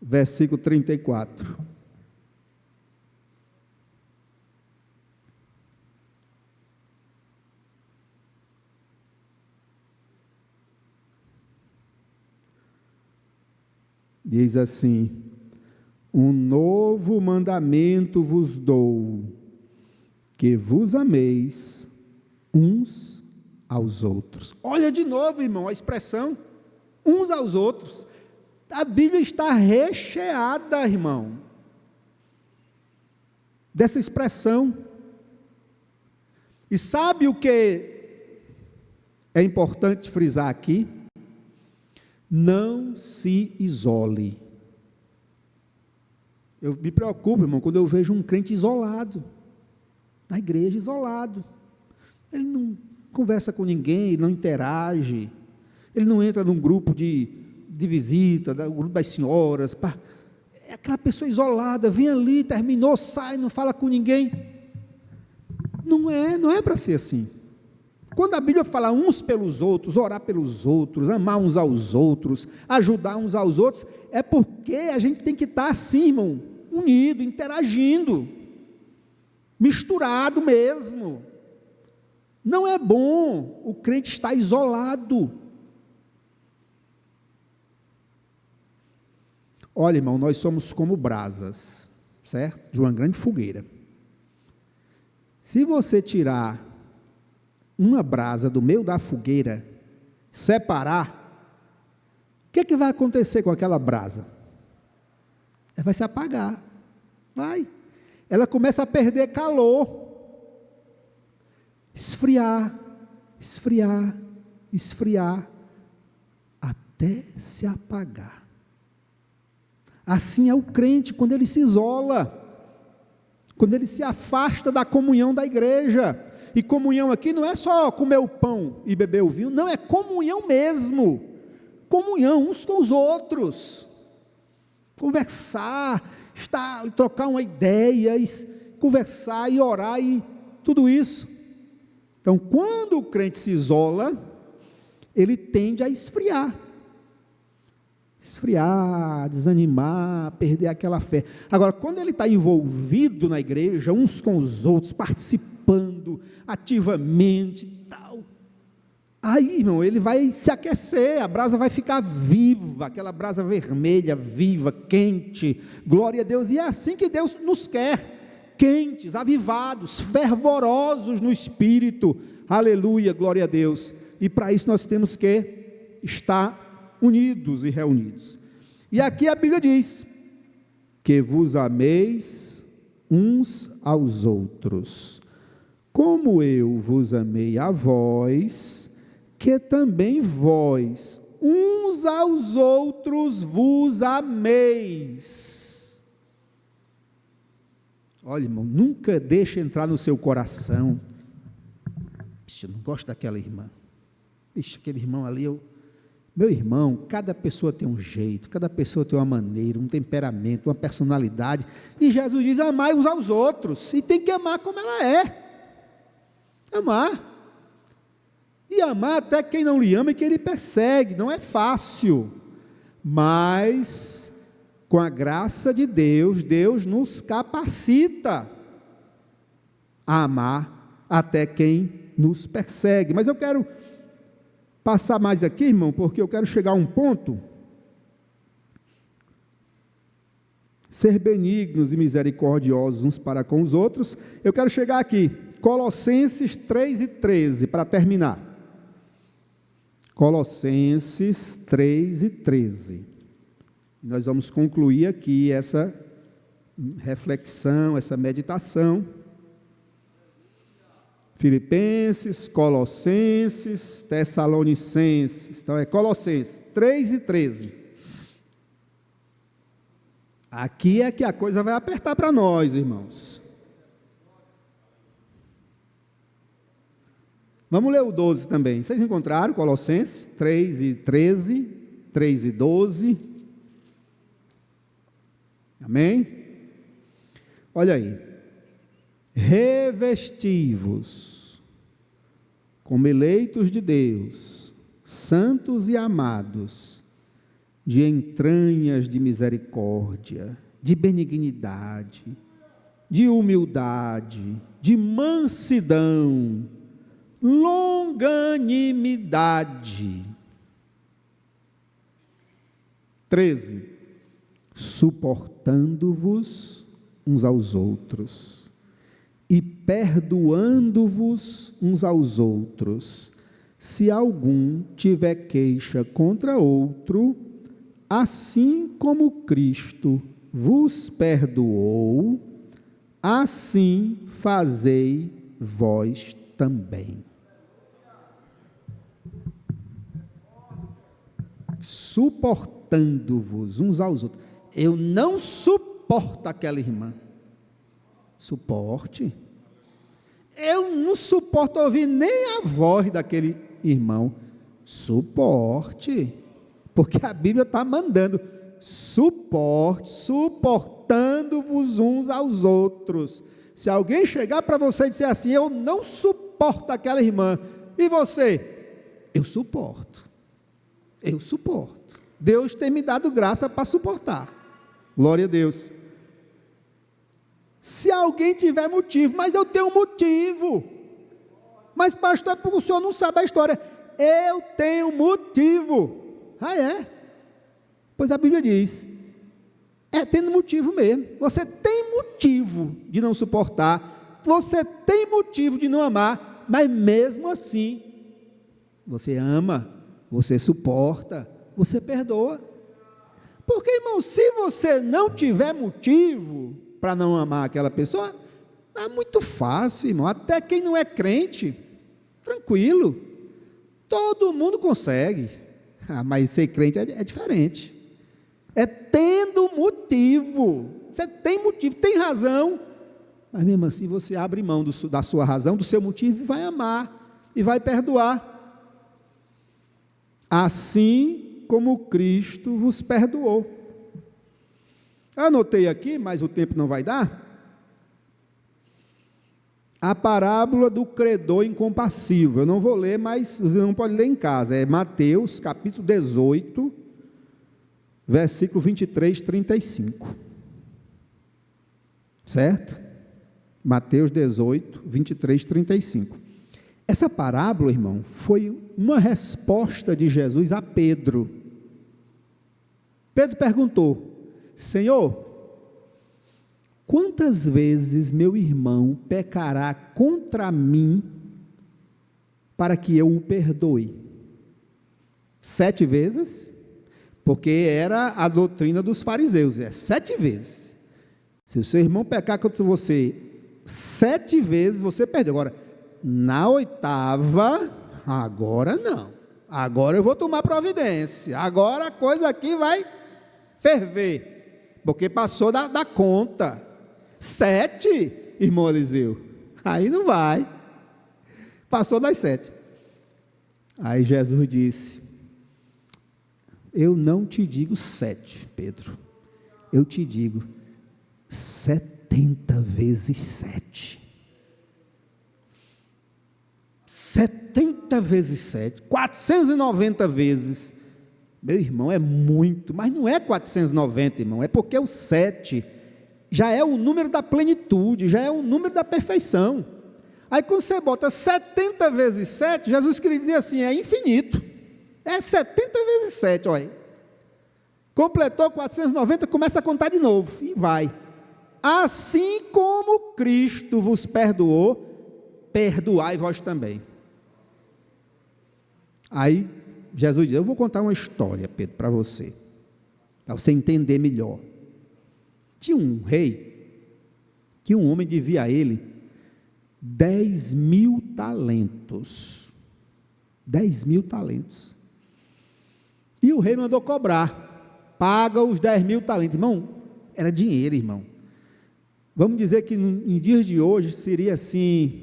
versículo 34. Diz assim: um novo mandamento vos dou, que vos ameis uns aos outros. Olha de novo, irmão, a expressão uns aos outros. A Bíblia está recheada, irmão, dessa expressão. E sabe o que é importante frisar aqui? Não se isole. Eu me preocupo, irmão, quando eu vejo um crente isolado, na igreja, isolado. Ele não conversa com ninguém, não interage, ele não entra num grupo de visita, o grupo das senhoras, é aquela pessoa isolada, vem ali, terminou, sai, não fala com ninguém. Não é para ser assim. Quando a Bíblia fala uns pelos outros, orar pelos outros, amar uns aos outros, ajudar uns aos outros, é porque a gente tem que estar assim, irmão, unido, interagindo, misturado mesmo. Não é bom o crente estar isolado. Olha, irmão, nós somos como brasas, certo? De uma grande fogueira. Se você tirar uma brasa do meio da fogueira, separar, o que vai acontecer com aquela brasa? Ela vai se apagar, vai. Ela começa a perder calor, esfriar, esfriar, esfriar, até se apagar. Assim é o crente quando ele se isola, quando ele se afasta da comunhão da igreja. E comunhão aqui não é só comer o pão e beber o vinho, não, é comunhão mesmo, comunhão uns com os outros, conversar, trocar uma ideia, conversar e orar e tudo isso. Então, quando o crente se isola, ele tende a esfriar, desanimar, perder aquela fé. Agora, quando ele está envolvido na igreja, uns com os outros, participando ativamente e tal, aí, irmão, ele vai se aquecer, a brasa vai ficar viva, aquela brasa vermelha, viva, quente, glória a Deus. E é assim que Deus nos quer, quentes, avivados, fervorosos no Espírito, aleluia, glória a Deus. E para isso nós temos que estar unidos e reunidos. E aqui a Bíblia diz: que vos ameis uns aos outros, como eu vos amei a vós, que também vós uns aos outros vos ameis. Olha, irmão, nunca deixe entrar no seu coração: eu não gosto daquela irmã, aquele irmão ali, meu irmão, cada pessoa tem um jeito, cada pessoa tem uma maneira, um temperamento, uma personalidade, e Jesus diz: amai uns aos outros, e tem que amar como ela é, amar, e amar até quem não lhe ama e quem lhe persegue. Não é fácil, mas com a graça de Deus, Deus nos capacita a amar até quem nos persegue. Mas eu quero passar mais aqui, irmão, porque eu quero chegar a um ponto ser benignos e misericordiosos uns para com os outros. Eu quero chegar aqui, Colossenses 3:13, para terminar. Colossenses 3:13. Nós vamos concluir aqui essa reflexão, essa meditação. Filipenses, Colossenses, Tessalonicenses. Então é Colossenses 3:13. Aqui é que a coisa vai apertar para nós, irmãos. Vamos ler o 12 também. Vocês encontraram Colossenses 3:13, 3:12? Amém? Olha aí. Revesti-vos como eleitos de Deus, santos e amados, de entranhas de misericórdia, de benignidade, de humildade, de mansidão, longanimidade. 13. Suportando-vos uns aos outros e perdoando-vos uns aos outros, se algum tiver queixa contra outro, assim como Cristo vos perdoou, assim fazei vós também. Suportando-vos uns aos outros. Eu não suporto aquela irmã. Suporte. Eu não suporto ouvir nem a voz daquele irmão. Suporte. Porque a Bíblia está mandando. Suporte, suportando-vos uns aos outros. Se alguém chegar para você e disser assim, eu não suporto aquela irmã. E você? Eu suporto. Eu suporto. Deus tem me dado graça para suportar. Glória a Deus. Se alguém tiver motivo, mas eu tenho motivo. Mas pastor, é porque o senhor não sabe a história. Eu tenho motivo. Ah, é? Pois a Bíblia diz, é tendo motivo mesmo. Você tem motivo de não suportar, você tem motivo de não amar, mas mesmo assim, você ama, você suporta, você perdoa. Porque, irmão, se você não tiver motivo para não amar aquela pessoa, é muito fácil, irmão. Até quem não é crente, tranquilo, todo mundo consegue. Mas ser crente é diferente. É tendo motivo. Você tem motivo, tem razão, mas mesmo assim você abre mão da sua razão, do seu motivo, e vai amar, e vai perdoar. Assim como Cristo vos perdoou. Eu anotei aqui, mas o tempo não vai dar, a parábola do credor incompassível. Eu não vou ler, mas você não pode ler em casa. É Mateus, capítulo 18, versículo 23, 35. Certo? Mateus 18, 23, 35. Essa parábola, irmão, foi uma resposta de Jesus a Pedro. Pedro perguntou, Senhor, quantas vezes meu irmão pecará contra mim para que eu o perdoe? 7 vezes? Porque era a doutrina dos fariseus, 7 vezes. Se o seu irmão pecar contra você 7 vezes, você perdeu. Agora, na 8ª, agora não. Agora eu vou tomar providência. Agora a coisa aqui vai ferver. Porque passou da conta. 7, irmão Eliseu. Aí não vai. Passou das 7. Aí Jesus disse, eu não te digo 7, Pedro. Eu te digo 70 vezes 7. 70 vezes 7. 490 vezes. Meu irmão, é muito, mas não é 490, irmão, é porque o 7 já é o número da plenitude, já é o número da perfeição. Aí quando você bota 70 vezes 7, Jesus queria dizer assim, é infinito, é 70 vezes 7, olha. Completou 490, começa a contar de novo, e vai. Assim como Cristo vos perdoou, perdoai vós também. Aí Jesus diz: eu vou contar uma história, Pedro, para você entender melhor. Tinha um rei, que um homem devia a ele 10.000 talentos. 10.000 talentos. E o rei mandou cobrar: paga os 10.000 talentos. Irmão, era dinheiro, irmão. Vamos dizer que em dias de hoje seria assim,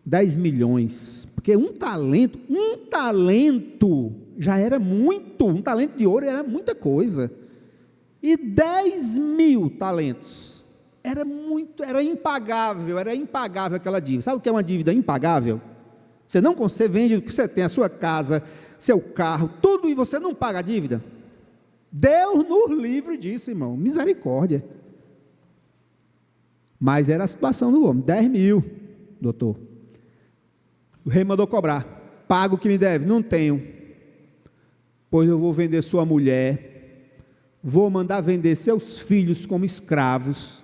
10 milhões. Porque um talento já era muito, um talento de ouro era muita coisa. E 10.000 talentos, era impagável aquela dívida. Sabe o que é uma dívida impagável? Você vende o que você tem, a sua casa, seu carro, tudo, e você não paga a dívida. Deus nos livre disso, irmão, misericórdia. Mas era a situação do homem: 10.000, doutor. O rei mandou cobrar: paga o que me deve. Não tenho. Pois eu vou vender sua mulher, vou mandar vender seus filhos como escravos,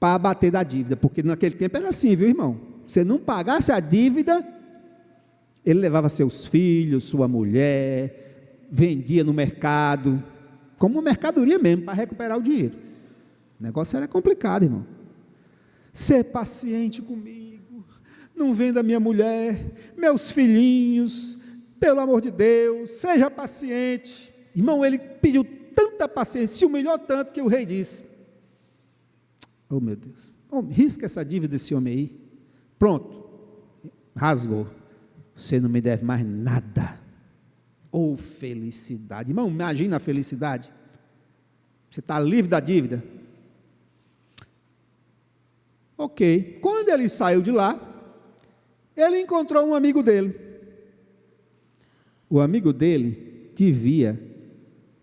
para abater da dívida, porque naquele tempo era assim, viu, irmão? Se não pagasse a dívida, ele levava seus filhos, sua mulher, vendia no mercado, como uma mercadoria mesmo, para recuperar o dinheiro. O negócio era complicado, irmão. Ser paciente comigo, não venda minha mulher, meus filhinhos, pelo amor de Deus, seja paciente. Irmão, ele pediu tanta paciência, se humilhou tanto, que o rei disse: oh meu Deus, risca essa dívida desse homem aí. Pronto, rasgou. Você não me deve mais nada. Oh felicidade, irmão, imagina a felicidade. Você está livre da dívida. Ok, quando ele saiu de lá, ele encontrou um amigo dele. O amigo dele devia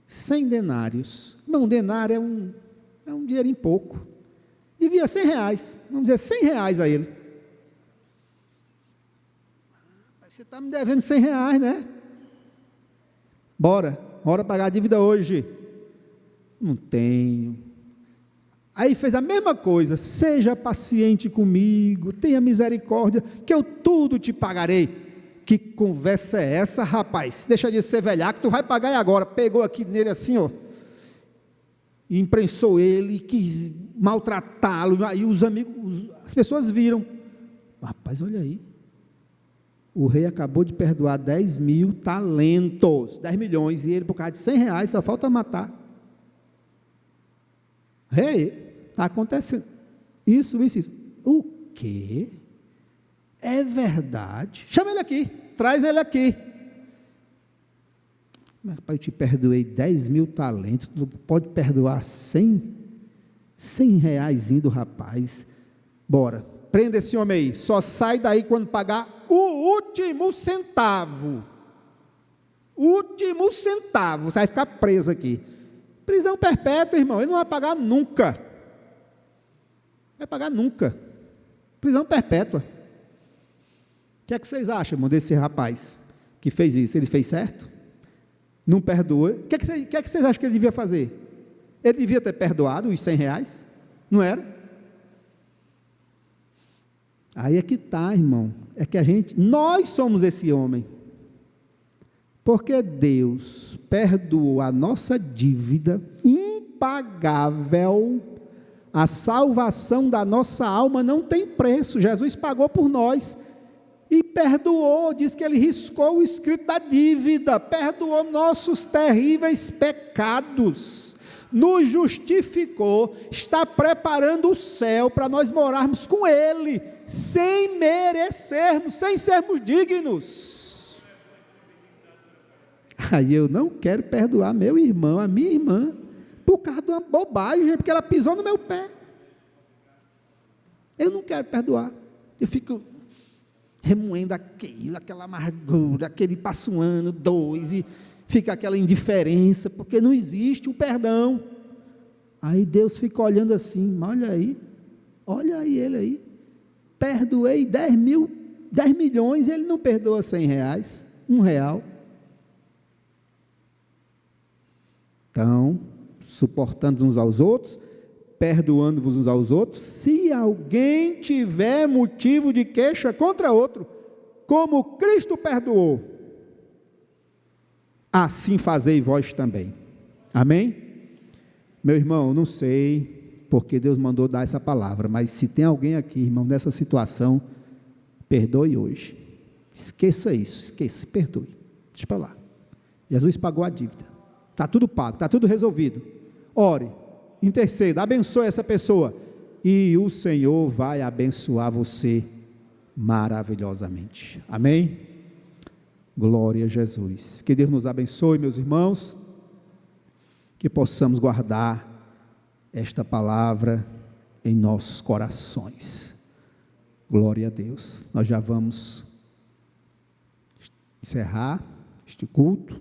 100 denários. Não, denário é um dinheirinho pouco. Devia 100 reais, vamos dizer 100 reais a ele. Você está me devendo 100 reais, né? Bora pagar a dívida hoje. Não tenho. Aí fez a mesma coisa: seja paciente comigo, tenha misericórdia, que eu tudo te pagarei. Que conversa é essa, rapaz? Deixa de ser velhaco, tu vai pagar agora. Pegou aqui nele assim, ó, e imprensou ele, quis maltratá-lo. Aí os amigos, as pessoas viram: rapaz, olha aí, o rei acabou de perdoar 10.000 talentos, 10 milhões, e ele, por causa de 100 reais, só falta matar. Rei, está acontecendo isso. O quê? É verdade? Chama ele aqui, traz ele aqui. Mas, pai, eu te perdoei 10.000 talentos, tu pode perdoar 100 reaisinho do rapaz. Bora, prenda esse homem aí, só sai daí quando pagar o último centavo. Último centavo, você vai ficar preso aqui. Prisão perpétua, irmão, ele não vai pagar nunca. Vai pagar nunca. Prisão perpétua. O que é que vocês acham, irmão, desse rapaz que fez isso? Ele fez certo? Não perdoa? O que é que vocês acham que ele devia fazer? Ele devia ter perdoado os 100 reais? Não era? Aí é que está, irmão. É que nós somos esse homem. Porque Deus perdoou a nossa dívida impagável. A salvação da nossa alma não tem preço. Jesus pagou por nós e perdoou. Diz que ele riscou o escrito da dívida, perdoou nossos terríveis pecados, nos justificou, está preparando o céu para nós morarmos com ele, sem merecermos, sem sermos dignos. Aí eu não quero perdoar meu irmão, a minha irmã, por causa de uma bobagem, porque ela pisou no meu pé. Eu não quero perdoar. Eu fico remoendo aquilo, aquela amargura, aquele passa um ano, 2, e fica aquela indiferença, porque não existe o perdão. Aí Deus fica olhando assim: olha aí ele aí, perdoei 10 milhões, e ele não perdoa 100 reais, R$1. Então, suportando uns aos outros, perdoando-vos uns aos outros, se alguém tiver motivo de queixa contra outro, como Cristo perdoou, assim fazei vós também. Amém? Meu irmão, não sei porque Deus mandou dar essa palavra, mas se tem alguém aqui, irmão, nessa situação, perdoe hoje. Esqueça isso, esqueça, perdoe. Deixa para lá. Jesus pagou a dívida. Está tudo pago, está tudo resolvido. Ore, interceda, abençoe essa pessoa e o Senhor vai abençoar você maravilhosamente. Amém? Glória a Jesus. Que Deus nos abençoe, meus irmãos, que possamos guardar esta palavra em nossos corações. Glória a Deus. Nós já vamos encerrar este culto,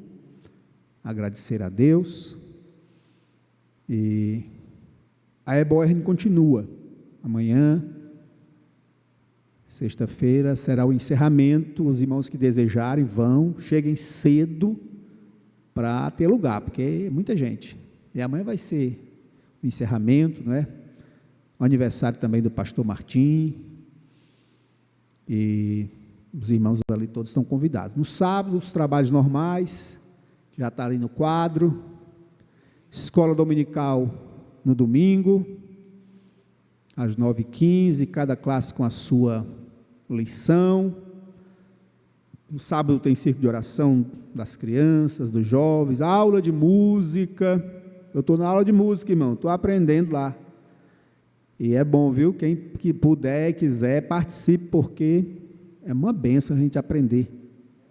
agradecer a Deus, e a EBOERN continua. Amanhã, sexta-feira, será o encerramento. Os irmãos que desejarem vão, cheguem cedo para ter lugar, porque é muita gente. E amanhã vai ser o encerramento, não é? O aniversário também do pastor Martim, e os irmãos ali todos estão convidados. No sábado, os trabalhos normais, já está ali no quadro. Escola dominical no domingo, às 9h15, cada classe com a sua lição. No sábado tem círculo de oração das crianças, dos jovens, aula de música. Eu estou na aula de música, irmão, estou aprendendo lá. E é bom, viu? Quem que puder e quiser, participe, porque é uma benção a gente aprender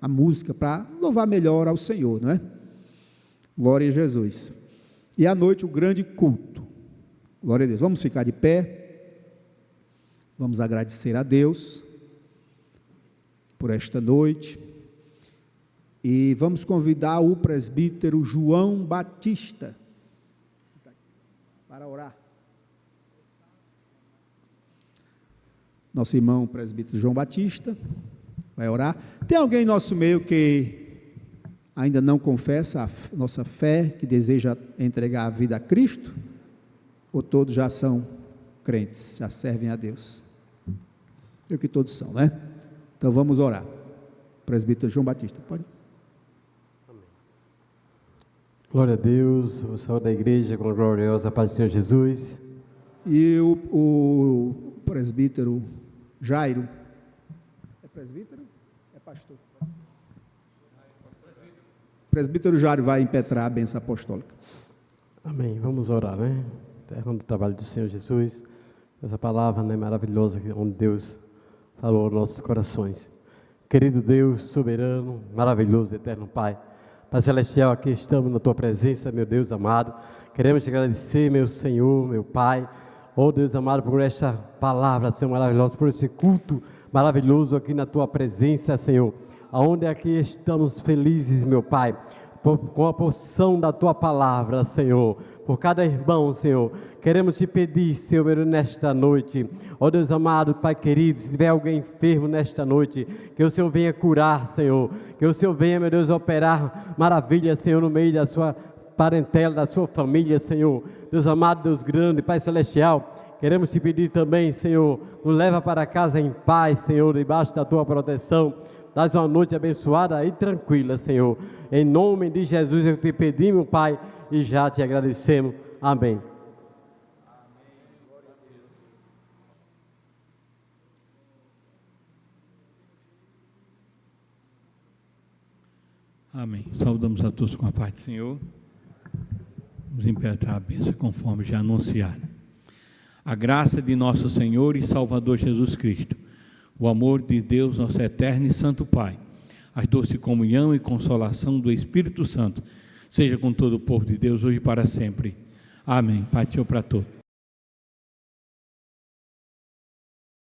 a música para louvar melhor ao Senhor, não é? Glória a Jesus. E à noite o grande culto. Glória a Deus. Vamos ficar de pé. Vamos agradecer a Deus por esta noite. E vamos convidar o presbítero João Batista para orar. Nosso irmão presbítero João Batista vai orar. Tem alguém em nosso meio que ainda não confessa a nossa fé, que deseja entregar a vida a Cristo? Ou todos já são crentes, já servem a Deus? Creio que todos são, né? Então vamos orar. Presbítero João Batista, pode? Amém. Glória a Deus, o Senhor da igreja, com a gloriosa paz do Senhor Jesus. E o presbítero Jairo, é presbítero? É pastor? O presbítero Jairo vai impetrar a bênção apostólica. Amém, vamos orar, né? Terra do trabalho do Senhor Jesus, essa palavra, né, maravilhosa, onde Deus falou aos nossos corações. Querido Deus, soberano, maravilhoso, eterno Pai, Pai Celestial, aqui estamos na Tua presença, meu Deus amado. Queremos te agradecer, meu Senhor, meu Pai, oh Deus amado, por esta palavra, Senhor, maravilhosa, por esse culto maravilhoso aqui na Tua presença, Senhor, aonde aqui estamos felizes, meu Pai, com a porção da Tua palavra, Senhor, por cada irmão, Senhor. Queremos te pedir, Senhor, nesta noite, ó Deus amado, Pai querido, se tiver alguém enfermo nesta noite, que o Senhor venha curar, Senhor, que o Senhor venha, meu Deus, operar maravilha, Senhor, no meio da sua parentela, da sua família, Senhor. Deus amado, Deus grande, Pai celestial, queremos te pedir também, Senhor, nos leva para casa em paz, Senhor, debaixo da Tua proteção. Dás uma noite abençoada e tranquila, Senhor. Em nome de Jesus eu te pedimos, Pai, e já te agradecemos. Amém. Amém. Saudamos a todos com a paz do Senhor. Vamos impetrar a bênção conforme já anunciado. A graça de nosso Senhor e Salvador Jesus Cristo, o amor de Deus, nosso eterno e santo Pai, a doce comunhão e consolação do Espírito Santo, seja com todo o povo de Deus, hoje e para sempre. Amém. Pai, Senhor, para todos.